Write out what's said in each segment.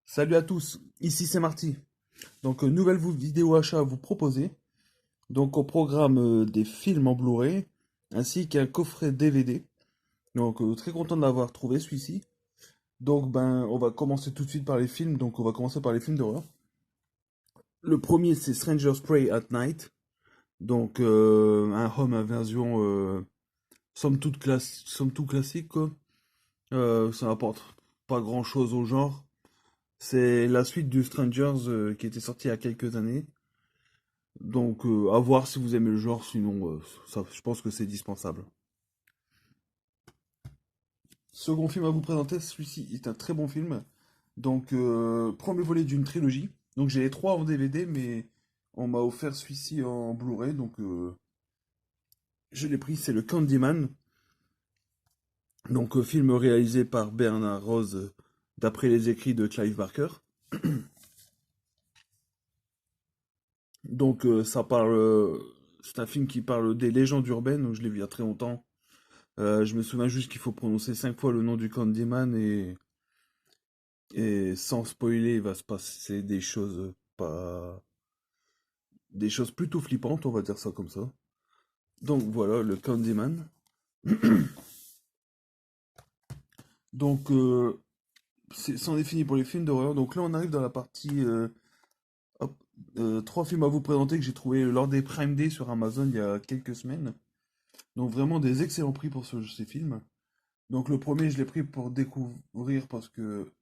Salut à tous, ici c'est Marty. Donc nouvelle vidéo achat à vous proposer. Donc au programme des films en Blu-ray ainsi qu'un coffret DVD. Donc très content de l'avoir trouvé celui-ci. Donc on va commencer tout de suite par les films. Donc on va commencer par les films d'horreur. Le premier c'est Stranger's Prey at Night. Donc un home inversion somme toute classique quoi. Ça n'apporte pas grand-chose au genre. C'est la suite du Strangers qui était sorti il y a quelques années. Donc, à voir si vous aimez le genre, sinon, ça, je pense que c'est dispensable. Second film à vous présenter, celui-ci est un très bon film. Donc, premier volet d'une trilogie. Donc, j'ai les trois en DVD, mais on m'a offert celui-ci en Blu-ray, donc je l'ai pris. C'est le Candyman. Donc, film réalisé par Bernard Rose, d'après les écrits de Clive Barker. Donc, ça parle. C'est un film qui parle des légendes urbaines, donc je l'ai vu il y a très longtemps. Je me souviens juste qu'il faut prononcer 5 fois le nom du Candyman et sans spoiler, il va se passer des choses pas, des choses plutôt flippantes, on va dire ça comme ça. Donc voilà, le Candyman. Donc c'en est fini pour les films d'horreur. Donc là, on arrive dans la partie hop, trois films à vous présenter que j'ai trouvé lors des Prime Day sur Amazon il y a quelques semaines. Donc vraiment des excellents prix pour ces films. Donc le premier, je l'ai pris pour découvrir parce que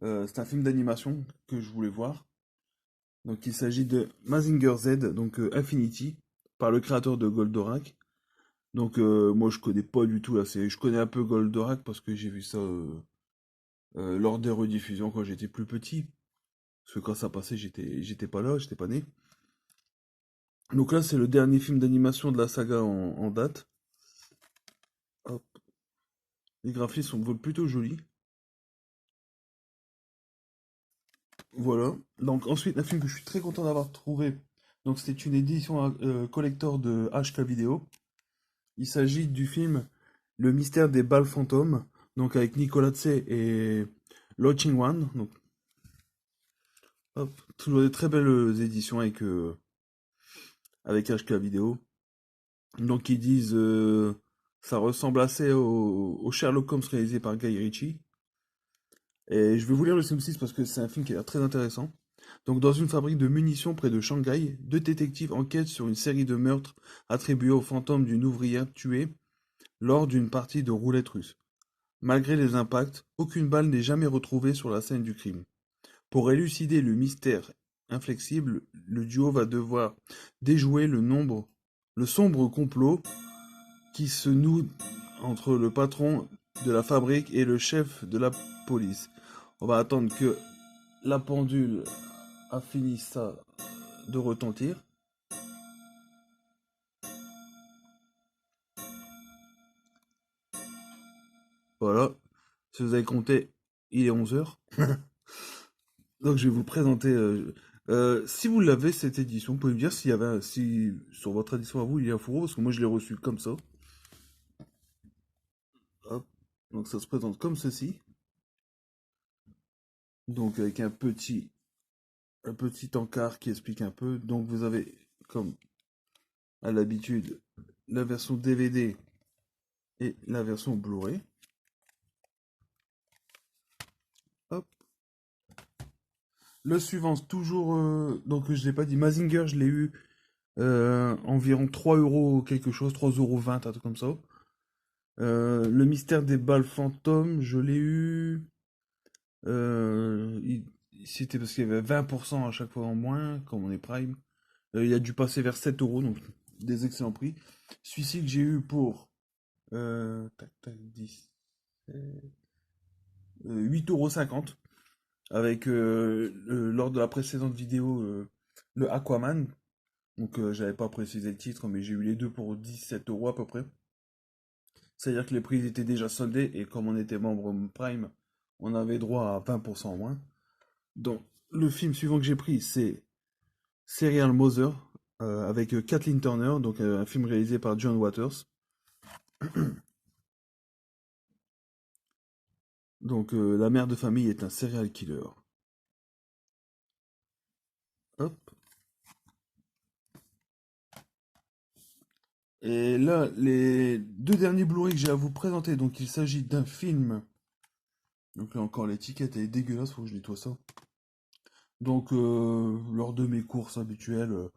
c'est un film d'animation que je voulais voir. Donc il s'agit de Mazinger Z, donc Infinity, par le créateur de Goldorak. Donc moi je connais pas du tout la série. Je connais un peu Goldorak parce que j'ai vu ça lors des rediffusions quand j'étais plus petit. Parce que quand ça passait, j'étais pas là, j'étais pas né. Donc là c'est le dernier film d'animation de la saga en date. Hop. Les graphismes sont plutôt jolis. Voilà. Donc ensuite un film que je suis très content d'avoir trouvé. Donc c'était une édition collector de HK Vidéo. Il s'agit du film Le mystère des balles fantômes, donc avec Nicolas Tse et Lo Ching-wan. Donc, hop, toujours des très belles éditions avec HK vidéo. Donc ils disent ça ressemble assez au Sherlock Holmes réalisé par Guy Ritchie. Et je vais vous lire le synopsis parce que c'est un film qui a l'air très intéressant. Donc dans une fabrique de munitions près de Shanghai, deux détectives enquêtent sur une série de meurtres attribués au fantôme d'une ouvrière tuée lors d'une partie de roulette russe. Malgré les impacts, aucune balle n'est jamais retrouvée sur la scène du crime. Pour élucider le mystère inflexible, le duo va devoir déjouer le sombre complot qui se noue entre le patron de la fabrique et le chef de la police. On va attendre que la pendule a fini ça de retentir. Voilà. Si vous avez compté, il est 11 heures. Donc je vais vous présenter. Si vous l'avez cette édition, vous pouvez me dire s'il y avait, si sur votre édition à vous il y a un fourreau, parce que moi je l'ai reçu comme ça. Hop. Donc ça se présente comme ceci. Donc avec un petit encart qui explique un peu. Donc vous avez, comme à l'habitude, la version DVD et la version Blu-ray. Hop. Le suivant, toujours, donc je l'ai pas dit, Mazinger, je l'ai eu environ 3 euros quelque chose, 3,20 €, un truc comme ça. Le mystère des balles fantômes, je l'ai eu. Il- C'était parce qu'il y avait 20% à chaque fois en moins, comme on est Prime. Il a dû passer vers 7 euros, donc des excellents prix. Celui-ci que j'ai eu pour tac, tac, 10, 8,50 € avec lors de la précédente vidéo le Aquaman. Donc j'avais pas précisé le titre, mais j'ai eu les deux pour 17 euros à peu près. C'est-à-dire que les prix étaient déjà soldés et comme on était membre Prime, on avait droit à 20% en moins. Donc le film suivant que j'ai pris, c'est Serial Mother avec Kathleen Turner, donc un film réalisé par John Waters. Donc la mère de famille est un serial killer. Hop. Et là, les deux derniers Blu-ray que j'ai à vous présenter, donc il s'agit d'un film. Donc là encore, l'étiquette elle est dégueulasse, faut que je nettoie ça. Donc, lors de mes courses habituelles,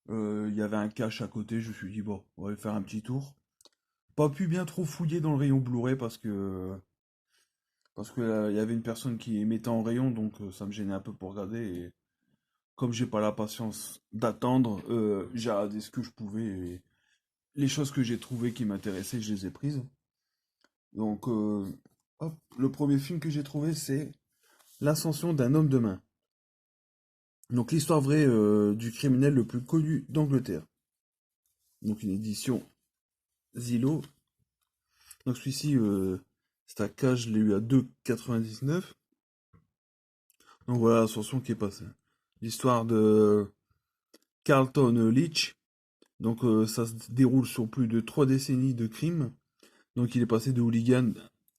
il y avait un cache à côté, je me suis dit, bon, on va aller faire un petit tour. Pas pu bien trop fouiller dans le rayon Blu-ray parce que il y avait une personne qui mettait en rayon, donc ça me gênait un peu pour regarder. Et comme j'ai pas la patience d'attendre, j'ai regardé ce que je pouvais. Et les choses que j'ai trouvées qui m'intéressaient, je les ai prises. Donc, hop, le premier film que j'ai trouvé, c'est L'ascension d'un homme de main. Donc, l'histoire vraie du criminel le plus connu d'Angleterre. Donc, une édition Zillow. Donc, celui-ci, c'est à cage, je l'ai eu à 2,99. Donc, voilà l'ascension qui est passée. L'histoire de Carlton Leach. Donc, ça se déroule sur plus de 3 décennies de crimes. Donc, il est passé de hooligan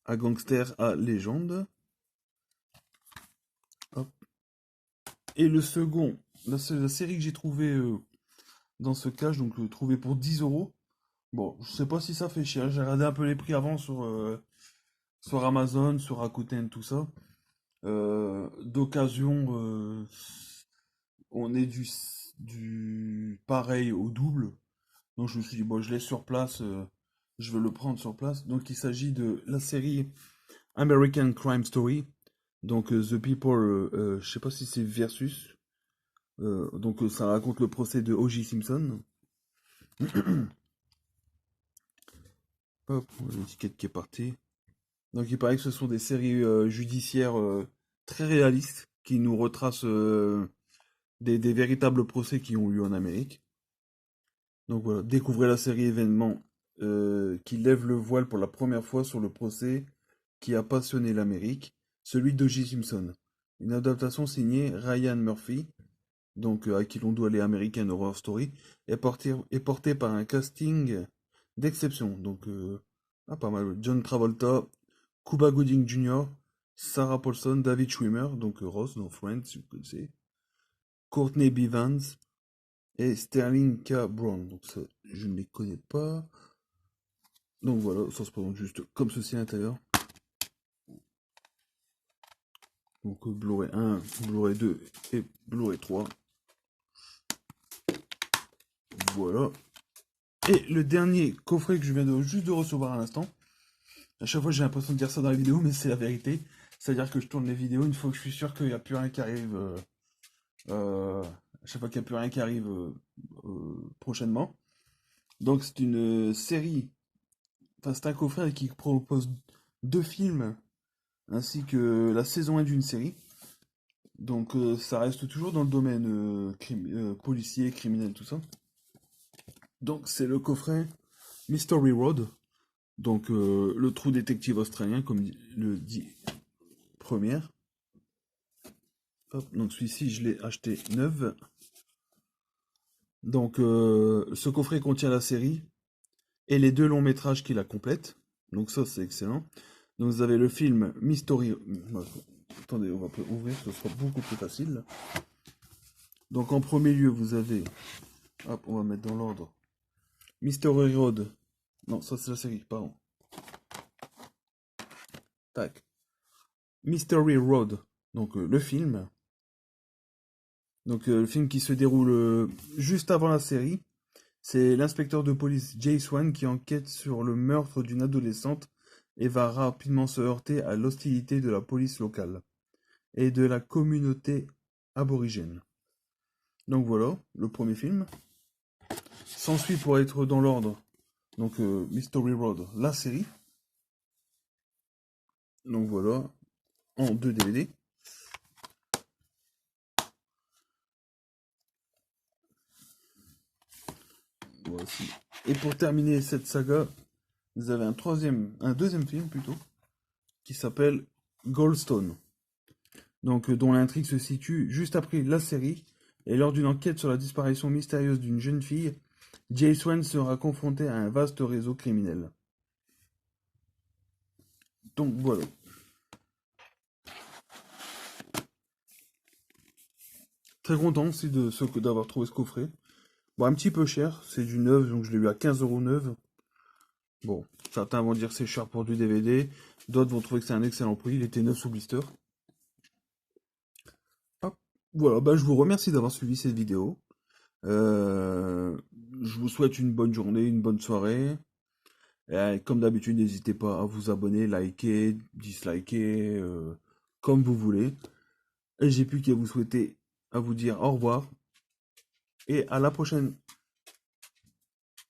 à gangster à légende. Hop. Et le second, la série que j'ai trouvée dans ce cache, donc trouvée pour 10 euros. Bon, je sais pas si ça fait cher. J'ai regardé un peu les prix avant sur Amazon, sur Rakuten, tout ça. D'occasion, on est du pareil au double. Donc je me suis dit, bon, je l'ai sur place, je vais le prendre sur place. Donc il s'agit de la série American Crime Story. Donc The People, je sais pas si c'est Versus. Donc ça raconte le procès de O.J. Simpson. Hop, l'étiquette qui est partie. Donc il paraît que ce sont des séries judiciaires très réalistes qui nous retracent des véritables procès qui ont eu lieu en Amérique. Donc voilà, découvrez la série événement qui lève le voile pour la première fois sur le procès qui a passionné l'Amérique, celui d'O.J. Simpson. Une adaptation signée Ryan Murphy, donc à qui l'on doit les American Horror Story, est portée par un casting d'exception. Donc, pas mal. John Travolta, Cuba Gooding Jr., Sarah Paulson, David Schwimmer, donc Ross dans Friends, si vous connaissez, Courtney B. Vance et Sterling K. Brown. Donc ça, je ne les connais pas. Donc voilà, ça se présente juste comme ceci à l'intérieur. Donc Blu-ray 1, Blu-ray 2 et Blu-ray 3. Voilà. Et le dernier coffret que je viens juste de recevoir à l'instant. À chaque fois j'ai l'impression de dire ça dans la vidéo, mais c'est la vérité. C'est-à-dire que je tourne les vidéos une fois que je suis sûr qu'il n'y a plus rien qui arrive. À chaque fois qu'il n'y a plus rien qui arrive prochainement. Donc c'est une série, enfin c'est un coffret qui propose 2 films ainsi que la saison 1 d'une série. Donc ça reste toujours dans le domaine policier, criminel, tout ça. Donc c'est le coffret Mystery Road. Donc le trou détective australien, comme le dit première. Hop, donc celui-ci je l'ai acheté neuf. Donc ce coffret contient la série et les 2 longs métrages qui la complètent. Donc ça c'est excellent. Donc vous avez le film Mystery... Attendez, on va ouvrir, ce sera beaucoup plus facile. Donc en premier lieu vous avez... Hop, on va mettre dans l'ordre. Mystery Road. Non, ça c'est la série, pardon. Tac. Mystery Road. Donc le film. Donc le film qui se déroule juste avant la série. C'est l'inspecteur de police Jay Swan qui enquête sur le meurtre d'une adolescente et va rapidement se heurter à l'hostilité de la police locale et de la communauté aborigène. Donc voilà, le premier film. S'ensuit pour être dans l'ordre, donc Mystery Road, la série. Donc voilà, en 2 DVD. Voici. Et pour terminer cette saga, vous avez un deuxième film plutôt, qui s'appelle Goldstone. Donc dont l'intrigue se situe juste après la série, et lors d'une enquête sur la disparition mystérieuse d'une jeune fille, Jay Swan sera confronté à un vaste réseau criminel. Donc voilà. Très content aussi d'avoir trouvé ce coffret. Bon, un petit peu cher, c'est du neuf, donc je l'ai eu à 15 € neuf. Bon, certains vont dire c'est cher pour du DVD, d'autres vont trouver que c'est un excellent prix, il était neuf sous blister. Hop. Voilà, bah, je vous remercie d'avoir suivi cette vidéo. Euh, je vous souhaite une bonne journée, une bonne soirée. Et comme d'habitude, n'hésitez pas à vous abonner, liker, disliker, comme vous voulez. Et j'ai plus qu'à vous souhaiter, à vous dire au revoir et à la prochaine.